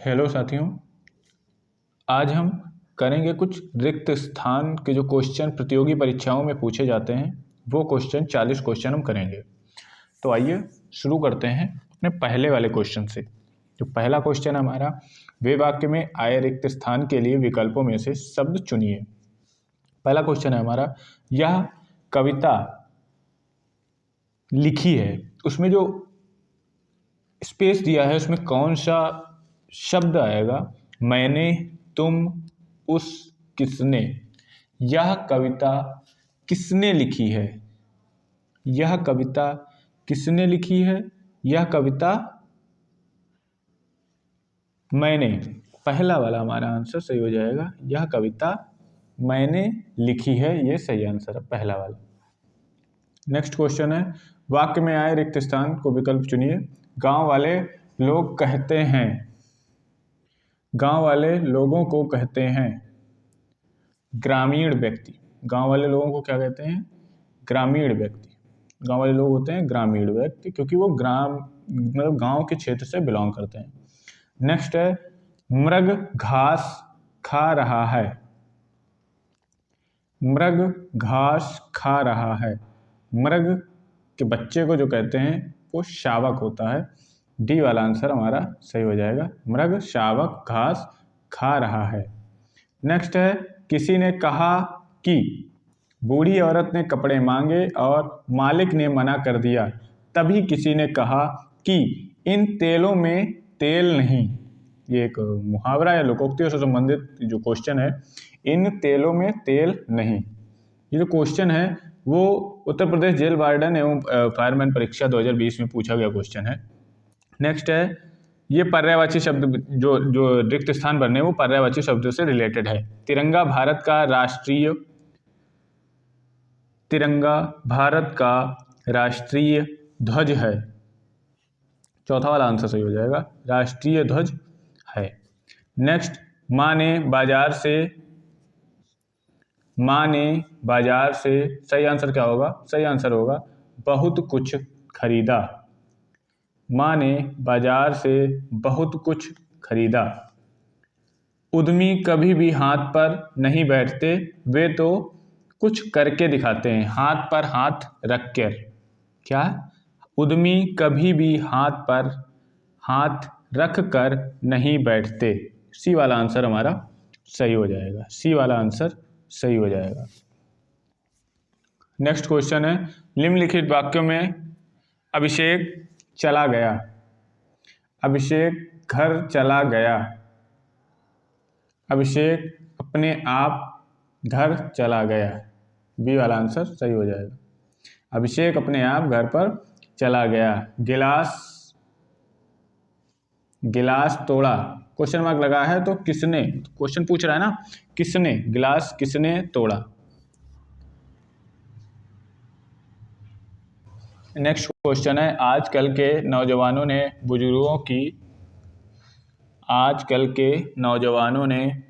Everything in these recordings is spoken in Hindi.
हेलो साथियों, आज हम करेंगे कुछ रिक्त स्थान के जो क्वेश्चन प्रतियोगी परीक्षाओं में पूछे जाते हैं वो क्वेश्चन 40 क्वेश्चन हम करेंगे। तो आइए शुरू करते हैं अपने पहले वाले क्वेश्चन से। जो पहला क्वेश्चन हमारा, वे वाक्य में आए रिक्त स्थान के लिए विकल्पों में से शब्द चुनिए। पहला क्वेश्चन है हमारा, यह कविता लिखी है, उसमें जो स्पेस दिया है उसमें कौन सा शब्द आएगा? मैंने, तुम, उस, किसने। यह कविता किसने लिखी है? यह कविता किसने लिखी है? यह कविता मैंने, पहला वाला हमारा आंसर सही हो जाएगा। यह कविता मैंने लिखी है, ये सही आंसर है पहला वाला। नेक्स्ट क्वेश्चन है, वाक्य में आए रिक्त स्थान को विकल्प चुनिए। गांव वाले लोग कहते हैं, गांव वाले लोगों को कहते हैं ग्रामीण व्यक्ति। गांव वाले लोगों को क्या कहते हैं? ग्रामीण व्यक्ति। गांव वाले लोग होते हैं ग्रामीण व्यक्ति, क्योंकि वो ग्राम मतलब गांव के क्षेत्र से बिलोंग करते हैं। नेक्स्ट है, मृग घास खा रहा है। मृग घास खा रहा है। मृग के बच्चे को जो कहते हैं वो शावक होता है। डी वाला आंसर हमारा सही हो जाएगा। मृग शावक घास खा रहा है। नेक्स्ट है, किसी ने कहा कि बूढ़ी औरत ने कपड़े मांगे और मालिक ने मना कर दिया। तभी किसी ने कहा कि इन तेलों में तेल नहीं। ये एक मुहावरा या लोकोक्तियों से संबंधित जो क्वेश्चन है, इन तेलों में तेल नहीं। ये जो क्वेश्चन है वो उत्तर प्रदेश जेल वार्डन एवं फायरमैन परीक्षा 2020 में पूछा गया क्वेश्चन है। नेक्स्ट है, ये पर्यायवाची शब्द जो रिक्त स्थान भरने वो पर्यायवाची शब्दों से रिलेटेड है। तिरंगा भारत का राष्ट्रीय, तिरंगा भारत का राष्ट्रीय ध्वज है। चौथा वाला आंसर सही हो जाएगा, राष्ट्रीय ध्वज है। नेक्स्ट, माँ ने बाजार से, सही आंसर क्या होगा? सही आंसर होगा बहुत कुछ खरीदा। माँ ने बाजार से बहुत कुछ खरीदा। उद्यमी कभी भी हाथ पर नहीं बैठते, वे तो कुछ करके दिखाते हैं। हाथ पर हाथ रख कर। क्या? उद्यमी कभी भी हाथ पर हाथ रख कर नहीं बैठते। सी वाला आंसर हमारा सही हो जाएगा। सी वाला आंसर सही हो जाएगा। नेक्स्ट क्वेश्चन है, निम्नलिखित वाक्यों में अभिषेक चला गया। अभिषेक घर चला गया। अभिषेक अपने आप घर चला गया। बी वाला आंसर सही हो जाएगा। अभिषेक अपने आप घर पर चला गया। गिलास तोड़ा, क्वेश्चन मार्क लगा है तो किसने, क्वेश्चन पूछ रहा है ना, किसने, गिलास किसने तोड़ा। नेक्स्ट क्वेश्चन है, आजकल के नौजवानों ने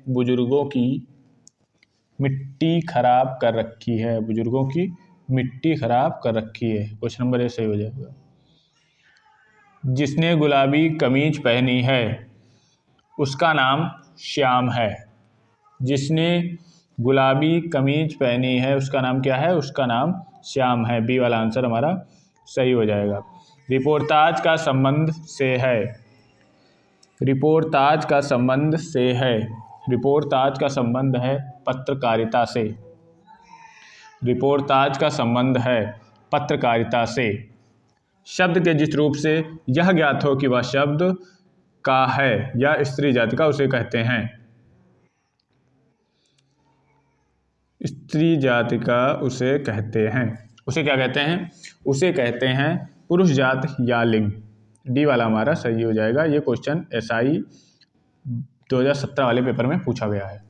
बुजुर्गों की मिट्टी खराब कर रखी है। बुजुर्गों की मिट्टी खराब कर रखी है। क्वेश्चन नंबर ए सही हो जाएगा। जिसने गुलाबी कमीज पहनी है उसका नाम श्याम है। जिसने गुलाबी कमीज पहनी है उसका नाम क्या है? उसका नाम श्याम है। बी वाला आंसर हमारा सही हो जाएगा। रिपोर्टाज का संबंध से है। रिपोर्टाज का संबंध से है। रिपोर्टाज का संबंध है पत्रकारिता से। रिपोर्टाज का संबंध है पत्रकारिता से। शब्द के जिस रूप से यह ज्ञात हो कि वह शब्द का है या स्त्री जाति का, उसे कहते हैं। स्त्री जाति का उसे कहते हैं। उसे क्या कहते हैं? उसे कहते हैं पुरुष जात या लिंग। डी वाला हमारा सही हो जाएगा। ये क्वेश्चन SI 2017 वाले पेपर में पूछा गया है।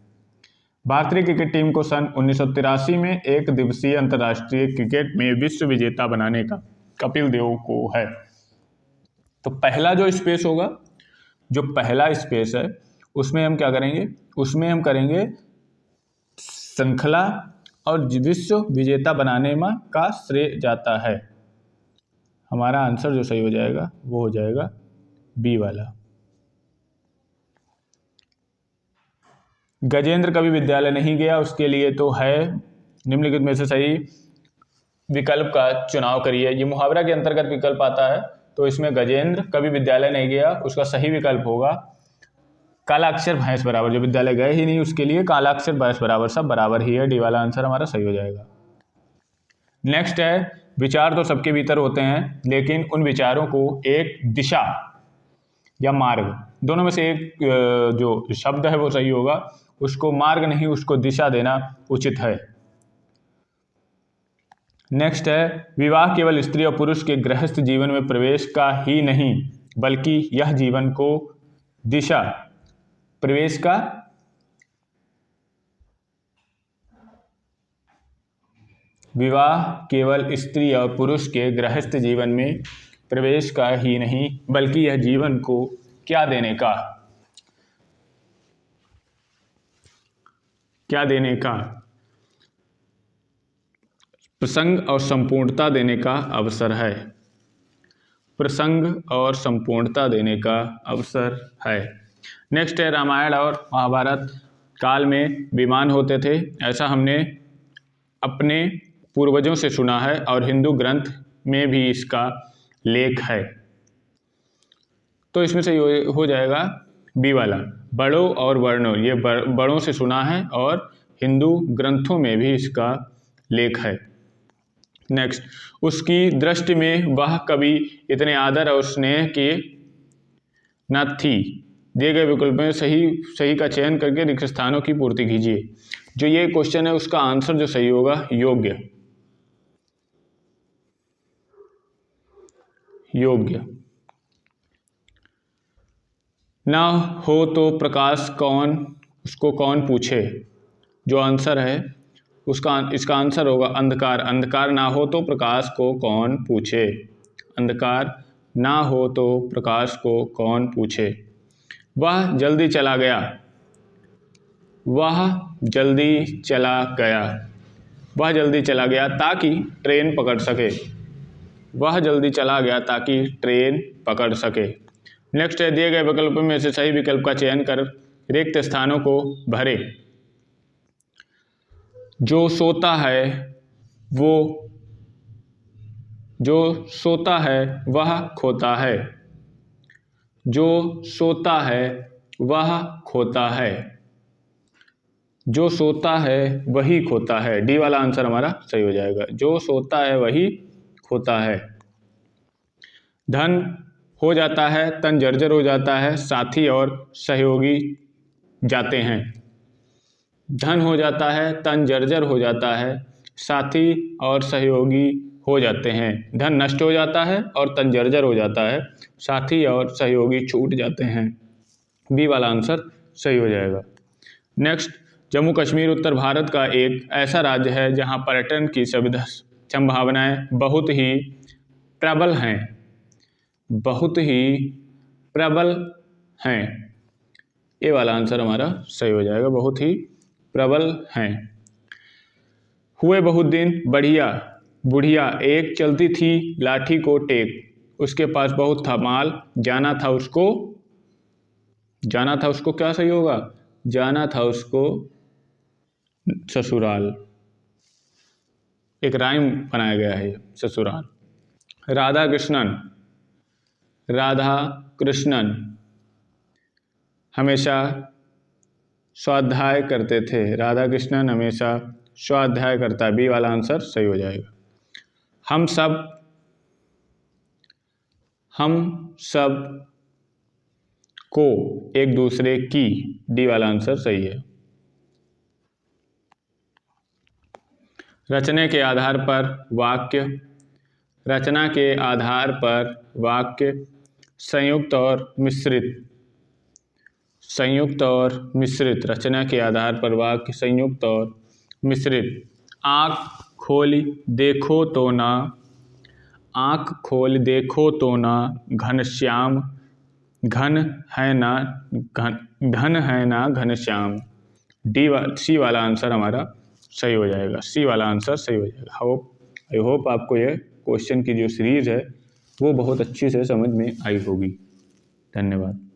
भारतीय क्रिकेट टीम को सन 1983 में एक दिवसीय अंतर्राष्ट्रीय क्रिकेट में विश्व विजेता बनाने का कपिल देव को है। तो पहला जो स्पेस होगा, जो पहला स्पेस है उसमें हम क्या करेंगे? उसमें हम करेंगे श्रृंखला और विश्व विजेता बनाने में का श्रेय जाता है। हमारा आंसर जो सही हो जाएगा वो हो जाएगा बी वाला। गजेंद्र कभी विद्यालय नहीं गया, उसके लिए तो है निम्नलिखित में से सही विकल्प का चुनाव करिए। ये मुहावरा के अंतर्गत विकल्प आता है, तो इसमें गजेंद्र कभी विद्यालय नहीं गया, उसका सही विकल्प होगा काला अक्षर भैंस बराबर। जो विद्यालय गए ही नहीं उसके लिए काला अक्षर भैंस बराबर, सब बराबर ही है। डी वाला आंसर हमारा सही हो जाएगा। नेक्स्ट है, विचार तो सबके भीतर होते हैं, लेकिन उन विचारों को एक दिशा या मार्ग, दोनों में से एक जो शब्द है वो सही होगा। उसको मार्ग नहीं, उसको दिशा देना उचित है। नेक्स्ट है, विवाह केवल स्त्री और पुरुष के गृहस्थ जीवन में प्रवेश का ही नहीं, बल्कि यह जीवन को दिशा प्रवेश का विवाह केवल स्त्री और पुरुष के गृहस्थ जीवन में प्रवेश का ही नहीं, बल्कि यह जीवन को क्या देने का प्रसंग और संपूर्णता देने का अवसर है। प्रसंग और संपूर्णता देने का अवसर है। नेक्स्ट है, रामायण और महाभारत काल में विमान होते थे, ऐसा हमने अपने पूर्वजों से सुना है और हिंदू ग्रंथ में भी इसका लेख है। तो इसमें से हो जाएगा बी वाला, बड़ों और वर्णों। ये बड़ों से सुना है और हिंदू ग्रंथों में भी इसका लेख है। नेक्स्ट, उसकी दृष्टि में वह कभी इतने आदर और स्नेह के न थी। दिए गए विकल्प में सही का चयन करके रिक्त स्थानों की पूर्ति कीजिए। जो ये क्वेश्चन है उसका आंसर जो सही होगा योग्य। ना हो तो प्रकाश उसको कौन पूछे। जो आंसर है इसका आंसर होगा अंधकार। अंधकार ना हो तो प्रकाश को कौन पूछे। अंधकार ना हो तो प्रकाश को कौन पूछे। वह जल्दी चला गया। वह जल्दी चला गया। वह जल्दी चला गया ताकि ट्रेन पकड़ सके। वह जल्दी चला गया ताकि ट्रेन पकड़ सके। नेक्स्ट है, दिए गए विकल्पों में से सही विकल्प का चयन कर रिक्त स्थानों को भरे। जो सोता है वह खोता है। जो सोता है वह खोता है। जो सोता है वही खोता है। डी वाला आंसर हमारा सही हो जाएगा। जो सोता है वही खोता है। धन हो जाता है, तन जर्जर हो जाता है, साथी और सहयोगी जाते हैं। धन हो जाता है, तन जर्जर हो जाता है, साथी और सहयोगी हो जाते हैं। धन नष्ट हो जाता है और तन जर्जर हो जाता है, साथी और सहयोगी छूट जाते हैं। बी वाला आंसर सही हो जाएगा। नेक्स्ट, जम्मू कश्मीर उत्तर भारत का एक ऐसा राज्य है जहां पर्यटन की संभावनाएं बहुत ही प्रबल हैं। बहुत ही प्रबल हैं। ये वाला आंसर हमारा सही हो जाएगा। बहुत ही प्रबल हैं। हुए बहुत दिन बुढ़िया एक चलती थी लाठी को टेक। उसके पास बहुत था माल, जाना था उसको क्या सही होगा। जाना था उसको ससुराल। एक राइम बनाया गया है ससुराल। राधा कृष्णन हमेशा स्वाध्याय करते थे। राधा कृष्णन हमेशा स्वाध्याय करता है। बी वाला आंसर सही हो जाएगा। हम सब को एक दूसरे की। डी वाला आंसर सही है। रचना के आधार पर वाक्य संयुक्त और मिश्रित। रचना के आधार पर वाक्य संयुक्त और मिश्रित। आँख खोल देखो तो ना घनश्याम, घन है ना घनश्याम। सी वाला आंसर हमारा सही हो जाएगा। सी वाला आंसर सही हो जाएगा। आई होप आपको ये क्वेश्चन की जो सीरीज है वो बहुत अच्छी से समझ में आई होगी। धन्यवाद।